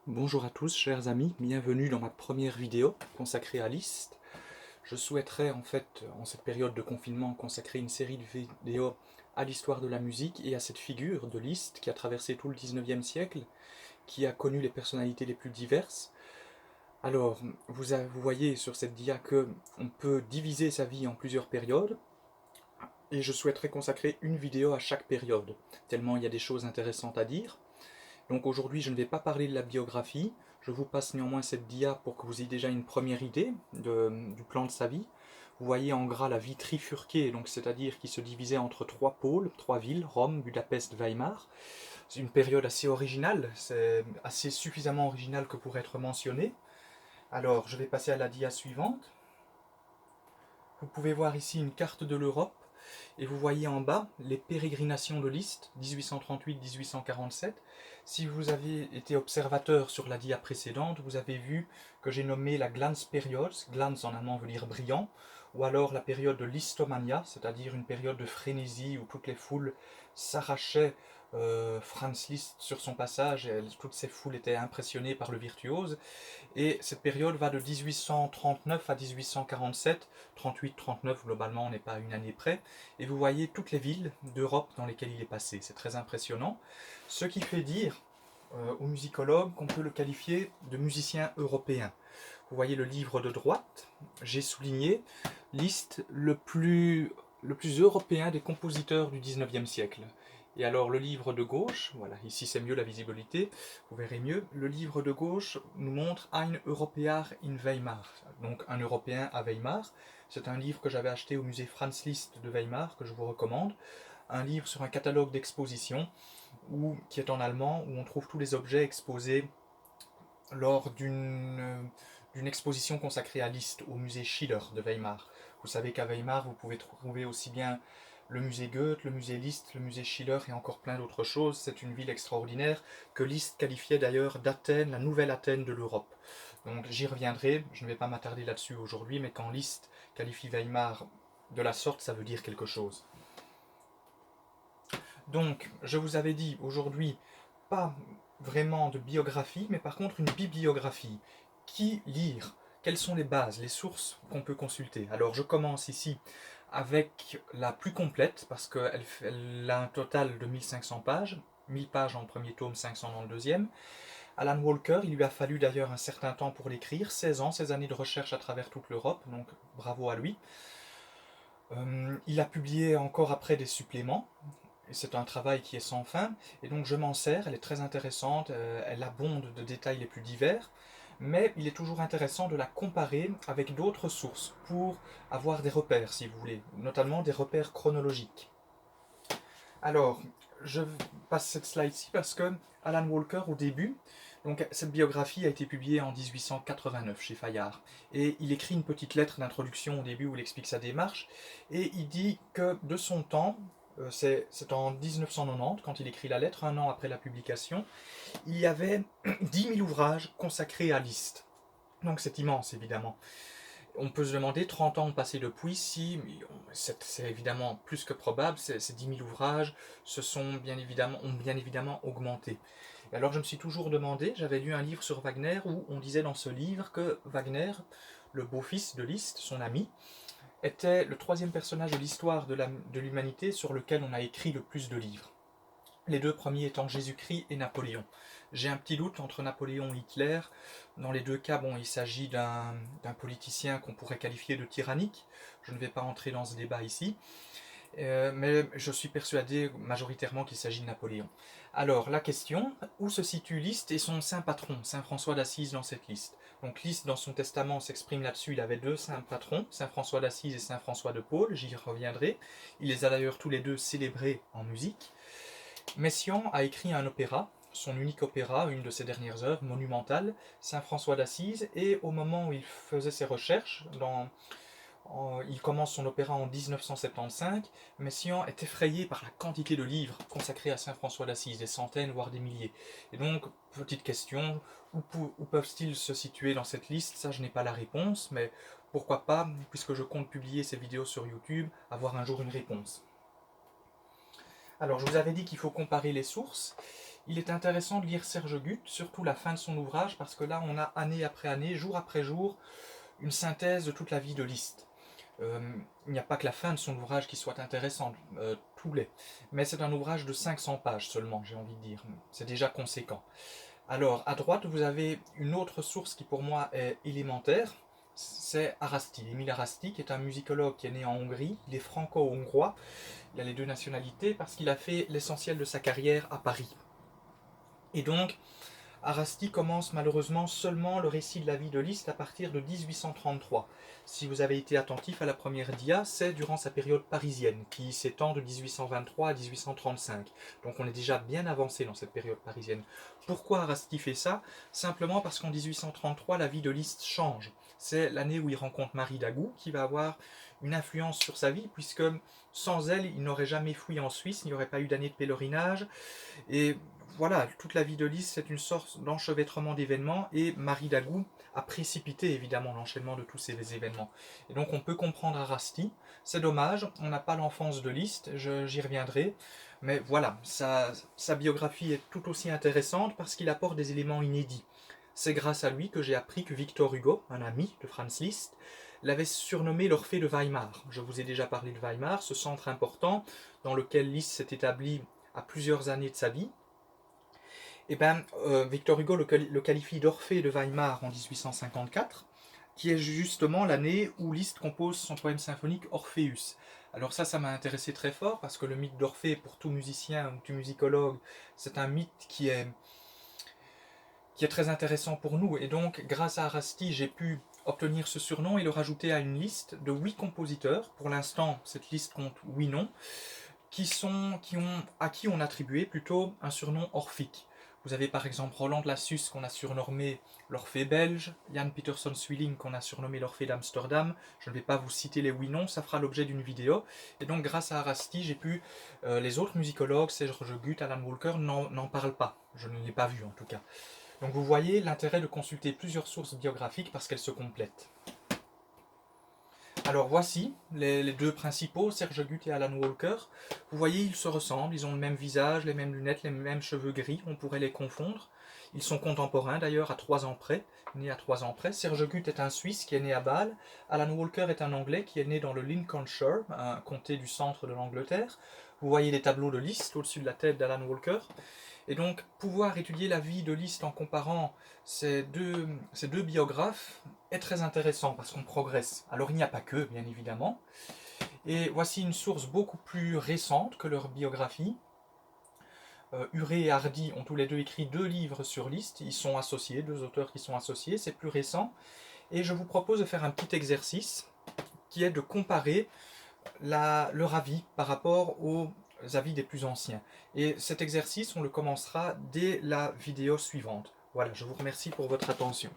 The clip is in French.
Bonjour à tous, chers amis, bienvenue dans ma première vidéo consacrée à Liszt. Je souhaiterais en fait, en cette période de confinement, consacrer une série de vidéos à l'histoire de la musique et à cette figure de Liszt qui a traversé tout le 19e siècle, qui a connu les personnalités les plus diverses. Alors, vous voyez sur cette dia que on peut diviser sa vie en plusieurs périodes, et je souhaiterais consacrer une vidéo à chaque période, tellement il y a des choses intéressantes à dire. Donc aujourd'hui, je ne vais pas parler de la biographie, je vous passe néanmoins cette dia pour que vous ayez déjà une première idée du plan de sa vie. Vous voyez en gras la vie trifurquée, donc c'est-à-dire qui se divisait entre trois pôles, trois villes, Rome, Budapest, Weimar. C'est une période assez originale, c'est assez suffisamment original que pour être mentionné. Alors, je vais passer à la dia suivante. Vous pouvez voir ici une carte de l'Europe, et vous voyez en bas les pérégrinations de Liszt, 1838-1847. Si vous avez été observateur sur la dia précédente, vous avez vu que j'ai nommé la Glanzperiode, Glanz en allemand veut dire brillant, ou alors la période de l'Istomania, c'est-à-dire une période de frénésie où toutes les foules s'arrachaient Franz Liszt sur son passage, et toutes ces foules étaient impressionnées par le virtuose. Et cette période va de 1839 à 1847, 38-39 globalement, on n'est pas à une année près, et vous voyez toutes les villes d'Europe dans lesquelles il est passé, c'est très impressionnant, ce qui fait dire aux musicologues qu'on peut le qualifier de musicien européen. Vous voyez le livre de droite, j'ai souligné Liszt le plus européen des compositeurs du 19e siècle. Et alors le livre de gauche, voilà, ici c'est mieux la visibilité, vous verrez mieux, le livre de gauche nous montre Ein Europäer in Weimar, donc un Européen à Weimar. C'est un livre que j'avais acheté au musée Franz Liszt de Weimar, que je vous recommande. Un livre sur un catalogue d'exposition, qui est en allemand, où on trouve tous les objets exposés lors d'une exposition consacrée à Liszt au musée Schiller de Weimar. Vous savez qu'à Weimar, vous pouvez trouver aussi bien le musée Goethe, le musée Liszt, le musée Schiller et encore plein d'autres choses. C'est une ville extraordinaire que Liszt qualifiait d'ailleurs d'Athènes, la nouvelle Athènes de l'Europe. Donc j'y reviendrai, je ne vais pas m'attarder là-dessus aujourd'hui, mais quand Liszt qualifie Weimar de la sorte, ça veut dire quelque chose. Donc, je vous avais dit aujourd'hui, pas vraiment de biographie, mais par contre une bibliographie. Qui lire? Quelles sont les bases, les sources qu'on peut consulter? Alors, je commence ici avec la plus complète, parce qu'elle a un total de 1500 pages, 1000 pages en premier tome, 500 dans le deuxième. Alan Walker, il lui a fallu d'ailleurs un certain temps pour l'écrire, 16 ans, 16 années de recherche à travers toute l'Europe, donc bravo à lui. Il a publié encore après des suppléments, c'est un travail qui est sans fin, et donc je m'en sers, elle est très intéressante, elle abonde de détails les plus divers, mais il est toujours intéressant de la comparer avec d'autres sources pour avoir des repères, si vous voulez, notamment des repères chronologiques. Alors, je passe cette slide-ci parce que Alan Walker, au début, donc cette biographie a été publiée en 1889 chez Fayard, et il écrit une petite lettre d'introduction au début où il explique sa démarche, et il dit que de son temps, c'est en 1990 quand il écrit la lettre, un an après la publication, il y avait 10 000 ouvrages consacrés à Liszt. Donc c'est immense évidemment. On peut se demander, 30 ans ont passé depuis, si c'est évidemment plus que probable, ces 10 000 ouvrages ont bien évidemment augmenté. Et alors je me suis toujours demandé, j'avais lu un livre sur Wagner où on disait dans ce livre que Wagner, le beau-fils de Liszt, son ami, était le troisième personnage de l'histoire de l'humanité sur lequel on a écrit le plus de livres. Les deux premiers étant Jésus-Christ et Napoléon. J'ai un petit doute entre Napoléon et Hitler. Dans les deux cas, bon, il s'agit d'un politicien qu'on pourrait qualifier de tyrannique. Je ne vais pas entrer dans ce débat ici. Mais je suis persuadé majoritairement qu'il s'agit de Napoléon. Alors, la question, où se situe Liszt et son saint patron, saint François d'Assise, dans cette liste? Donc Liszt, dans son testament, s'exprime là-dessus, il avait deux saints patrons, saint François d'Assise et saint François de Paule, j'y reviendrai. Il les a d'ailleurs tous les deux célébrés en musique. Messiaen a écrit un opéra, son unique opéra, une de ses dernières œuvres, monumentale, Saint François d'Assise, et au moment où il faisait ses recherches, il commence son opéra en 1975, Messiaen est effrayé par la quantité de livres consacrés à Saint François d'Assise, des centaines voire des milliers. Et donc, petite question, où peuvent-ils se situer dans cette liste? Ça, je n'ai pas la réponse, mais pourquoi pas, puisque je compte publier ces vidéos sur YouTube, avoir un jour une réponse. Alors, je vous avais dit qu'il faut comparer les sources. il est intéressant de lire Serge Gut, surtout la fin de son ouvrage, parce que là on a année après année, jour après jour, une synthèse de toute la vie de Liszt. Il n'y a pas que la fin de son ouvrage qui soit intéressante, tout l'est. Mais c'est un ouvrage de 500 pages seulement, j'ai envie de dire. C'est déjà conséquent. Alors, à droite, vous avez une autre source qui pour moi est élémentaire, c'est Arasti. Émile Arasti, qui est un musicologue qui est né en Hongrie, il est franco-hongrois, il a les deux nationalités parce qu'il a fait l'essentiel de sa carrière à Paris. Et donc, Arasti commence malheureusement seulement le récit de la vie de Liszt à partir de 1833. Si vous avez été attentif à la première dia, c'est durant sa période parisienne, qui s'étend de 1823 à 1835. Donc on est déjà bien avancé dans cette période parisienne. Pourquoi Arasti fait ça? Simplement parce qu'en 1833, la vie de Liszt change. C'est l'année où il rencontre Marie Dagou, qui va avoir une influence sur sa vie, puisque sans elle, il n'aurait jamais fui en Suisse, il n'y aurait pas eu d'année de pèlerinage, et voilà, toute la vie de Liszt, c'est une sorte d'enchevêtrement d'événements, et Marie Dagou a précipité évidemment l'enchaînement de tous ces événements. Et donc on peut comprendre Arasti, c'est dommage, on n'a pas l'enfance de Liszt, j'y reviendrai, mais voilà, sa biographie est tout aussi intéressante parce qu'il apporte des éléments inédits. C'est grâce à lui que j'ai appris que Victor Hugo, un ami de Franz Liszt, l'avait surnommé l'Orphée de Weimar. Je vous ai déjà parlé de Weimar, ce centre important dans lequel Liszt s'est établi à plusieurs années de sa vie. Et Victor Hugo le qualifie d'Orphée de Weimar en 1854, qui est justement l'année où Liszt compose son poème symphonique Orpheus. Alors ça m'a intéressé très fort, parce que le mythe d'Orphée, pour tout musicien ou tout musicologue, c'est un mythe qui est très intéressant pour nous. Et donc, grâce à Arasti, j'ai pu obtenir ce surnom et le rajouter à une liste de 8 compositeurs. Pour l'instant, cette liste compte 8 noms, à qui on attribuait plutôt un surnom orphique. Vous avez par exemple Roland de Lassus qu'on a surnommé l'Orphée belge, Jan Pieterszoon Swiling qu'on a surnommé l'Orphée d'Amsterdam. Je ne vais pas vous citer les 8 noms, ça fera l'objet d'une vidéo. Et donc grâce à Arasti, j'ai pu... les autres musicologues, Serge Gut, Alan Walker, n'en parlent pas. Je ne l'ai pas vu en tout cas. Donc vous voyez l'intérêt de consulter plusieurs sources biographiques parce qu'elles se complètent. Alors voici les deux principaux, Serge Gut et Alan Walker. Vous voyez, ils se ressemblent, ils ont le même visage, les mêmes lunettes, les mêmes cheveux gris, on pourrait les confondre. Ils sont contemporains d'ailleurs à 3 ans près, nés à 3 ans près. Serge Gut est un Suisse qui est né à Bâle. Alan Walker est un Anglais qui est né dans le Lincolnshire, un comté du centre de l'Angleterre. Vous voyez les tableaux de Liszt au-dessus de la tête d'Alan Walker. Et donc, pouvoir étudier la vie de Liszt en comparant ces deux biographes est très intéressant parce qu'on progresse. Alors, il n'y a pas que, bien évidemment. Et voici une source beaucoup plus récente que leur biographie. Huré et Hardy ont tous les deux écrit 2 livres sur Liszt. Ils sont associés, 2 auteurs qui sont associés, c'est plus récent. Et je vous propose de faire un petit exercice qui est de comparer leur avis par rapport aux avis des plus anciens. Et cet exercice, on le commencera dès la vidéo suivante. Voilà, je vous remercie pour votre attention.